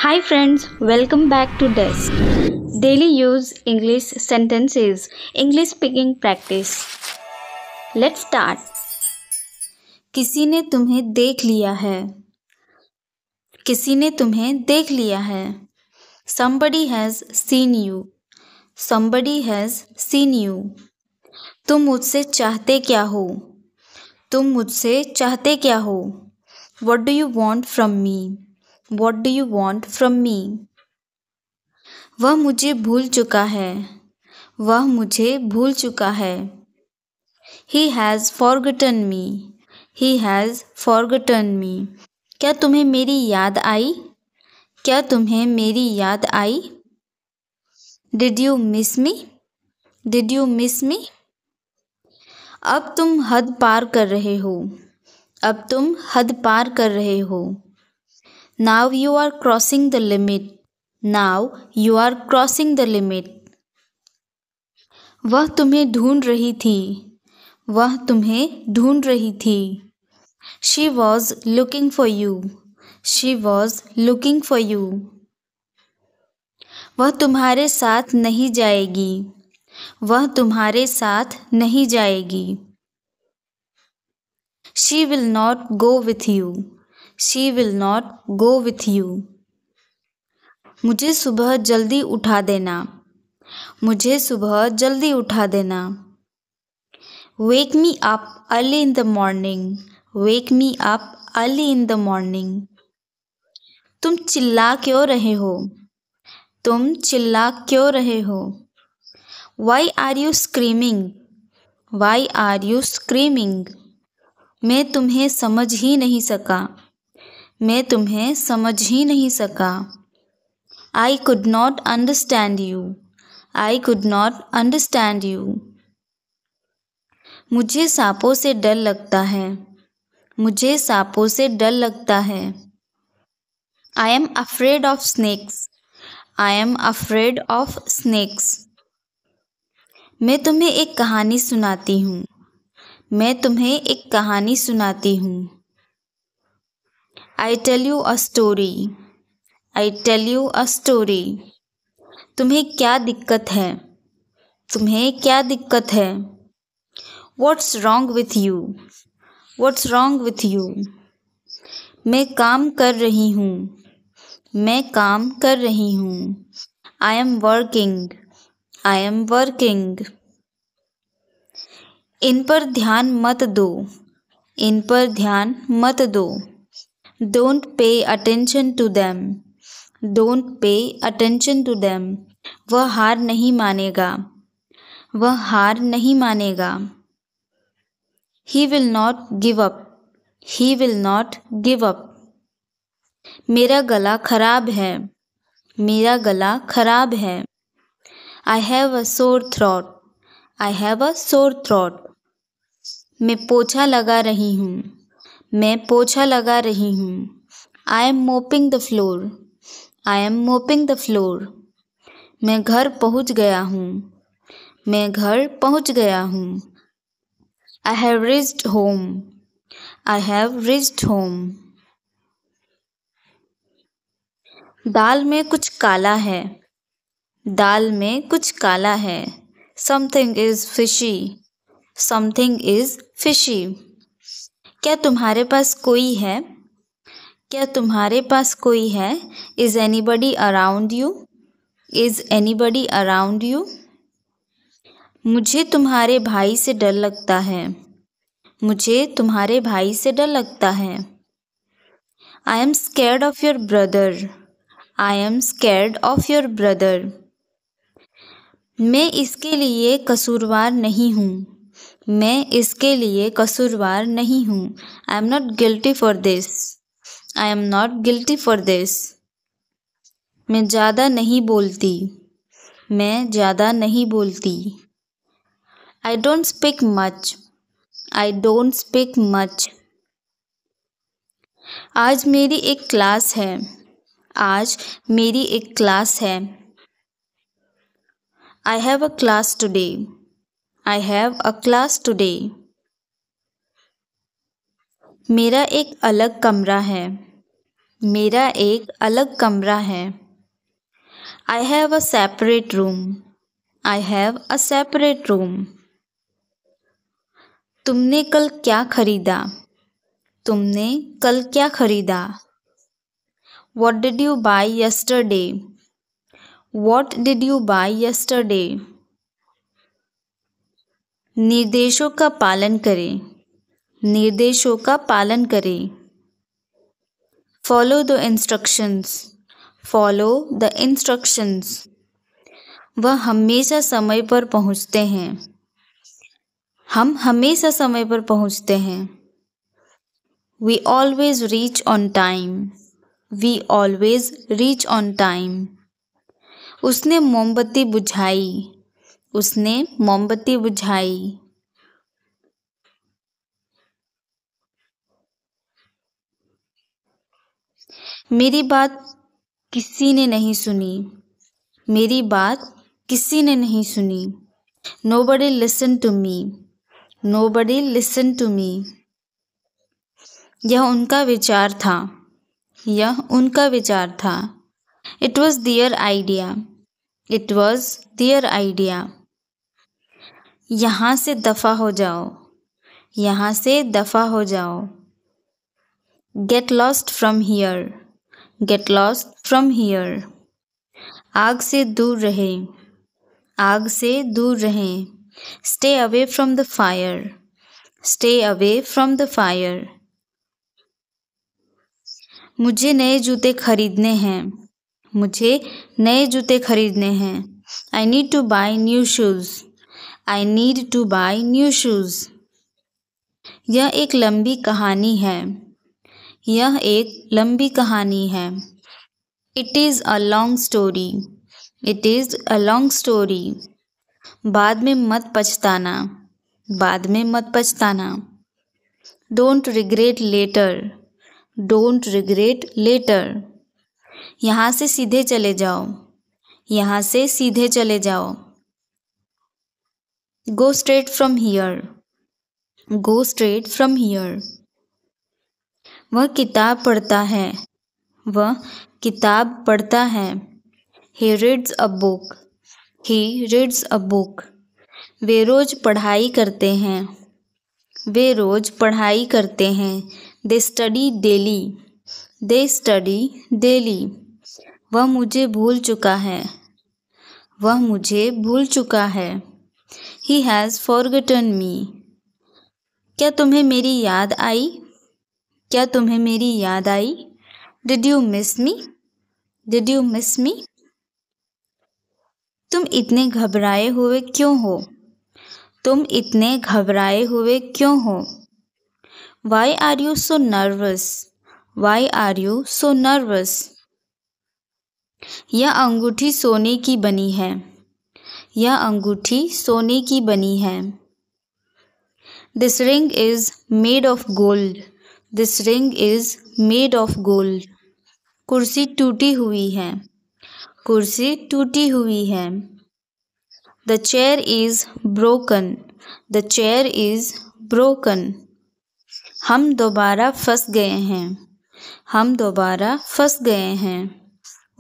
Hi friends, welcome back to Desk. Daily use English sentences, English speaking practice. Let's start. किसी ने तुम्हें देख लिया है. किसी ने तुम्हें देख लिया है. Somebody has seen you. Somebody has seen you. तुम मुझसे चाहते क्या हो? तुम मुझसे चाहते क्या हो? What do you want from me? What do you want from me? वह मुझे भूल चुका है. वह मुझे भूल चुका है. He has forgotten me. He has forgotten me. क्या तुम्हें मेरी याद आई? क्या तुम्हें मेरी याद आई? Did you miss me? Did you miss me? अब तुम हद पार कर रहे हो. अब तुम हद पार कर रहे हो. Now you are crossing the limit. Now you are crossing the limit. वह तुम्हें ढूंढ रही थी. वह तुम्हें ढूंढ रही थी. She was looking for you. She was looking for you. वह तुम्हारे साथ नहीं जाएगी. वह तुम्हारे साथ नहीं जाएगी. She will not go with you. She will not go with you. मुझे सुबह जल्दी उठा देना. मुझे सुबह जल्दी उठा देना. Wake me up early in the morning. Wake me up early in the morning. तुम चिल्ला क्यों रहे हो? तुम चिल्ला क्यों रहे हो? Why are you screaming? Why are you screaming? मैं तुम्हें समझ ही नहीं सका. मैं तुम्हें समझ ही नहीं सका. I could not understand you. I could not understand you. मुझे सांपों से डर लगता है. मुझे सांपों से डर लगता है. I am afraid of snakes. I am afraid of snakes. मैं तुम्हें एक कहानी सुनाती हूँ. मैं तुम्हें एक कहानी सुनाती हूँ. I tell you a story. I tell you a story. तुम्हें क्या दिक्कत है? तुम्हें क्या दिक्कत है? What's wrong with you? What's wrong with you? मैं काम कर रही हूँ. मैं काम कर रही हूँ. I am working. I am working. इन पर ध्यान मत दो. इन पर ध्यान मत दो. Don't pay attention to them. Don't pay attention to them. वह हार नहीं मानेगा. वह हार नहीं मानेगा. He will not give up. He will not give up. मेरा गला खराब है. मेरा गला खराब है. I have a sore throat. I have a sore throat. मैं पोछा लगा रही हूँ. मैं पोछा लगा रही हूँ. I am mopping the floor. I am mopping the floor. मैं घर पहुँच गया हूँ. मैं घर पहुँच गया हूँ. I have reached home. I have reached home. दाल में कुछ काला है. दाल में कुछ काला है. Something is fishy. Something is fishy. क्या तुम्हारे पास कोई है? क्या तुम्हारे पास कोई है? Is anybody around you? Is anybody around you? मुझे तुम्हारे भाई से डर लगता है. मुझे तुम्हारे भाई से डर लगता है. I am scared of your brother. I am scared of your brother. मैं इसके लिए कसूरवार नहीं हूँ. मैं इसके लिए कसूरवार नहीं हूँ. I am not guilty for this. I am not guilty for this. मैं ज़्यादा नहीं बोलती. मैं ज़्यादा नहीं बोलती. I don't speak much. I don't speak much. आज मेरी एक क्लास है. आज मेरी एक क्लास है. I have a class today. I have a class today. मेरा एक अलग कमरा है. मेरा एक अलग कमरा है। I have a separate room. I have a separate room. तुमने कल क्या खरीदा? तुमने कल क्या खरीदा? What did you buy yesterday? What did you buy yesterday? निर्देशों का पालन करें। निर्देशों का पालन करें। Follow the instructions. Follow the instructions. वह हमेशा समय पर पहुंचते हैं। हम हमेशा समय पर पहुंचते हैं। We always reach on time. We always reach on time. उसने मोमबत्ती बुझाई। उसने मोमबत्ती बुझाई। मेरी बात किसी ने नहीं सुनी। मेरी बात किसी ने नहीं सुनी। Nobody listened to me. Nobody listened to me. यह उनका विचार था। यह उनका विचार था। It was their idea. It was their idea. यहाँ से दफा हो जाओ। यहाँ से दफा हो जाओ। Get lost from here. Get lost from here. आग से दूर रहें। आग से दूर रहें। Stay away from the fire. Stay away from the fire. मुझे नए जूते खरीदने हैं। मुझे नए जूते खरीदने हैं। I need to buy new shoes. I need to buy new shoes. यह एक लंबी कहानी है। यह एक लंबी कहानी है। It is a long story. It is a long story. बाद में मत पछताना। बाद में मत पछताना। Don't regret later. Don't regret later. यहाँ से सीधे चले जाओ। यहाँ से सीधे चले जाओ। Go straight from here. Go straight from here. वह किताब पढ़ता है। वह किताब पढ़ता है। He reads a book. He reads a book. वे रोज पढ़ाई करते हैं। वे रोज पढ़ाई करते हैं। They study daily. They study daily. वह मुझे भूल चुका है। वह मुझे भूल चुका है। He has forgotten me. क्या तुम्हें मेरी याद आई? क्या तुम्हें मेरी याद आई? Did you miss me? Did you miss me? तुम इतने घबराए हुए क्यों हो? तुम इतने घबराए हुए क्यों हो? Why are you so nervous? Why are you so nervous? यह अंगूठी सोने की बनी है। यह अंगूठी सोने की बनी है। This ring is made of gold. This ring is made of gold. कुर्सी टूटी हुई है। कुर्सी टूटी हुई है। The chair is broken. The chair is broken. हम दोबारा फंस गए हैं। हम दोबारा फंस गए हैं।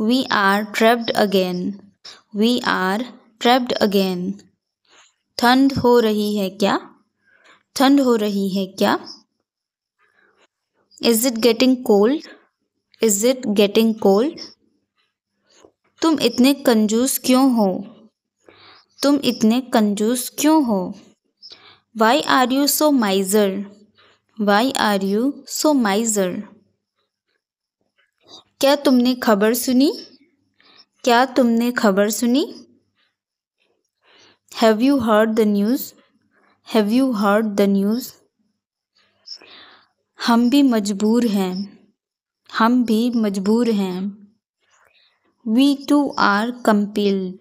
We are trapped again. We are trapped again. ठंड हो रही है क्या? ठंड हो रही है क्या? Is it getting cold? Is it getting cold? तुम इतने कंजूस क्यों हो? तुम इतने कंजूस क्यों हो? Why are you so miser? Why are you so miser? क्या तुमने खबर सुनी? क्या तुमने खबर सुनी? Have you heard the news? Have you heard the news? हम भी मजबूर हैं। हम भी मजबूर हैं। We too are compelled.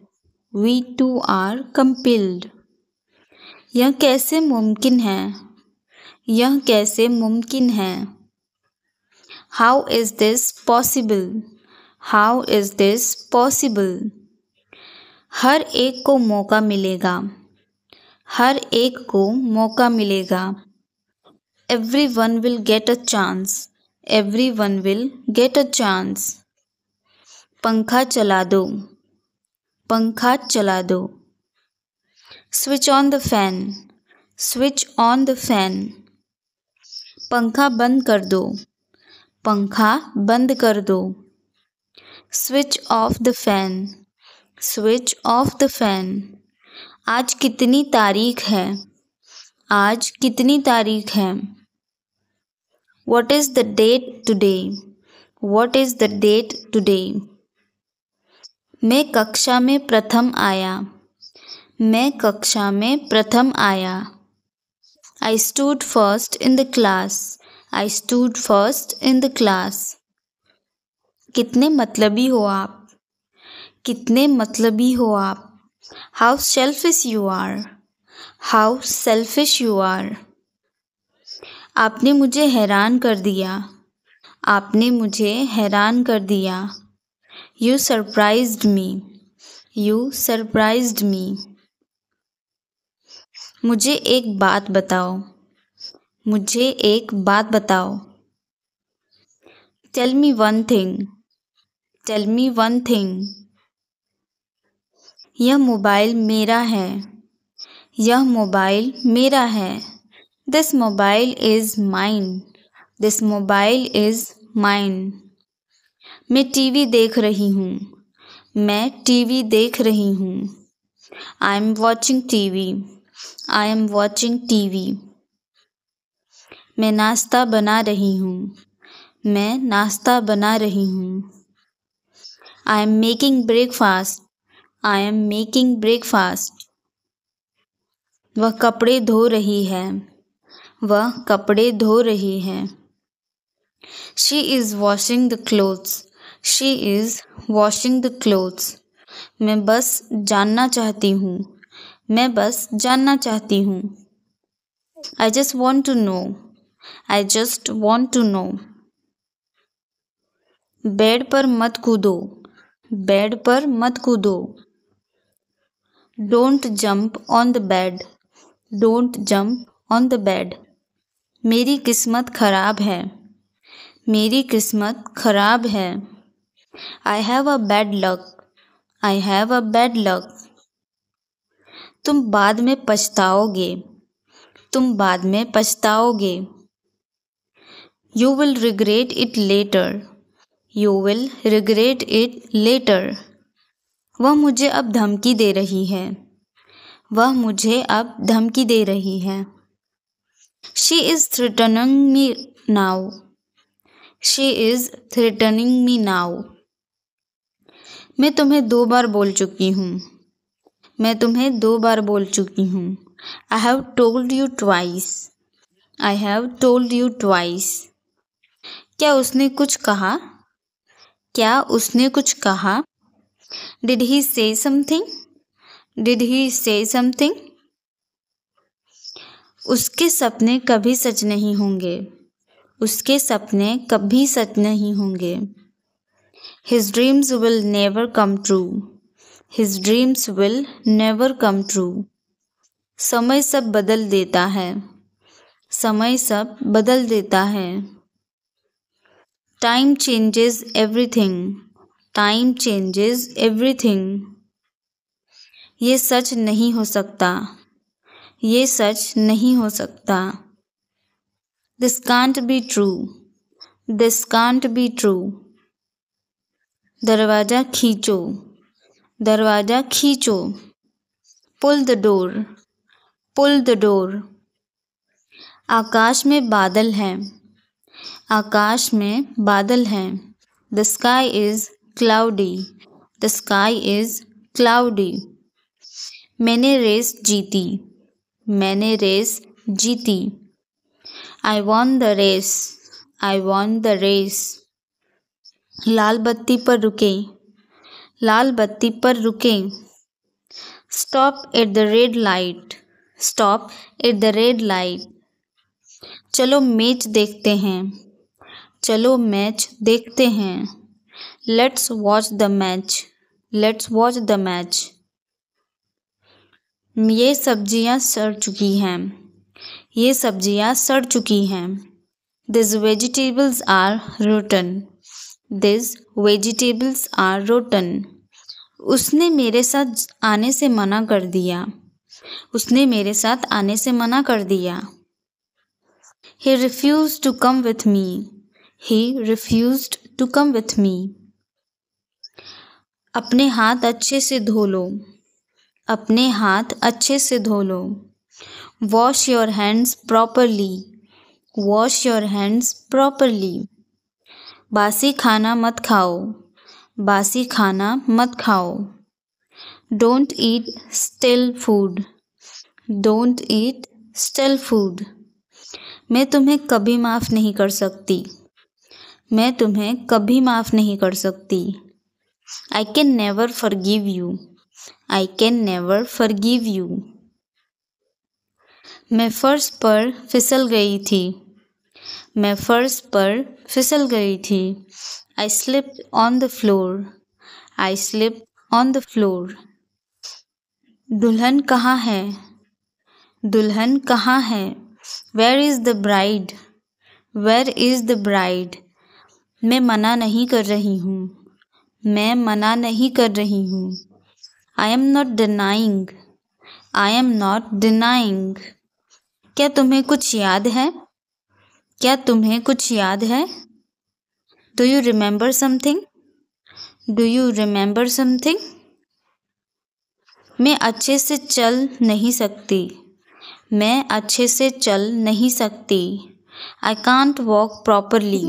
We too are compelled. यह कैसे मुमकिन है? यह कैसे मुमकिन है? How is this possible? How is this possible? हर एक को मौका मिलेगा। हर एक को मौका मिलेगा। Everyone will get a chance. Everyone will get a chance. पंखा चला दो. पंखा चला दो. Switch on the fan. Switch on the fan. पंखा बंद कर दो. पंखा बंद कर दो. Switch off the fan. Switch off the fan. आज कितनी तारीख है? आज कितनी तारीख है? What is the date today? What is the date today? मैं कक्षा में प्रथम आया. मैं कक्षा में प्रथम आया. I stood first in the class. I stood first in the class. कितने मतलबी हो आप? कितने मतलबी हो आप? How selfish you are. How selfish you are. आपने मुझे हैरान कर दिया. आपने मुझे हैरान कर दिया. You surprised me. You surprised me. मुझे एक बात बताओ. मुझे एक बात बताओ. Tell me one thing. Tell me one thing. यह मोबाइल मेरा है. यह मोबाइल मेरा है. This mobile is mine. This mobile is mine. मैं टीवी देख रही हूँ. मैं टीवी देख रही हूँ. I am watching TV. I am watching TV. मैं नाश्ता बना रही हूँ. मैं नाश्ता बना रही हूँ. I am making breakfast. I am making breakfast. वह कपड़े धो रही है. वह कपड़े धो रही है. She is washing the clothes. She is washing the clothes. मैं बस जानना चाहती हूँ. मैं बस जानना चाहती हूँ. I just want to know. I just want to know. Bed पर मत कूदो. बेड पर मत कूदो. Don't jump on the bed. Don't jump on the bed. मेरी किस्मत खराब है. मेरी किस्मत खराब है. I have a bad luck. I have a bad luck. तुम बाद में पछताओगे. तुम बाद में पछताओगे. You will regret it later. You will regret it later. वह मुझे अब धमकी दे रही है. वह मुझे अब धमकी दे रही है. She is threatening me now. She is threatening me now. मैं तुम्हें 2 बार बोल चुकी हूँ. मैं तुम्हें 2 बार बोल चुकी हूँ. I have told you twice. I have told you twice. क्या उसने कुछ कहा? क्या उसने कुछ कहा? Did he say something? Did he say something? उसके सपने कभी सच नहीं होंगे. उसके सपने कभी सच नहीं होंगे. His dreams will never come true. His dreams will never come true. समय सब बदल देता है. समय सब बदल देता है. Time changes everything. Time changes everything. ये सच नहीं हो सकता. ये सच नहीं हो सकता. This can't be true. This can't be true. दरवाज़ा खींचो. दरवाज़ा खींचो. Pull the door. Pull the door. आकाश में बादल हैं. आकाश में बादल हैं. The sky is cloudy. The sky is cloudy. मैंने रेस जीती. मैंने रेस जीती. I won the race. I won the race. लाल बत्ती पर रुकें. लाल बत्ती पर रुकें. Stop at the red light. Stop at the red light. चलो मैच देखते हैं. चलो मैच देखते हैं. Let's watch the match. Let's watch the match. ये सब्जियां सड़ चुकी हैं. ये सब्जियां सड़ चुकी हैं. These vegetables are rotten. These vegetables are rotten. उसने मेरे साथ आने से मना कर दिया. उसने मेरे साथ आने से मना कर दिया. He refused to come with me. He refused to come with me. अपने हाथ अच्छे से धो लो. अपने हाथ अच्छे से धो लो. Wash your hands properly. Wash your hands properly. बासी खाना मत खाओ. बासी खाना मत खाओ. Don't eat stale food. Don't eat stale food. मैं तुम्हें कभी माफ़ नहीं कर सकती. मैं तुम्हें कभी माफ़ नहीं कर सकती. I can never forgive you. I can never forgive you. मैं फर्श पर फिसल गई थी. मैं फर्श पर फिसल गई थी. I slipped on the floor. I slipped on the floor. दुल्हन कहाँ है? दुल्हन कहाँ है? Where is the bride? Where is the bride? मैं मना नहीं कर रही हूँ. मैं मना नहीं कर रही हूँ. I am not denying. I am not denying. क्या तुम्हें कुछ याद है? क्या तुम्हें कुछ याद है? Do you remember something? Do you remember something? मैं अच्छे से चल नहीं सकती. मैं अच्छे से चल नहीं सकती. I can't walk properly.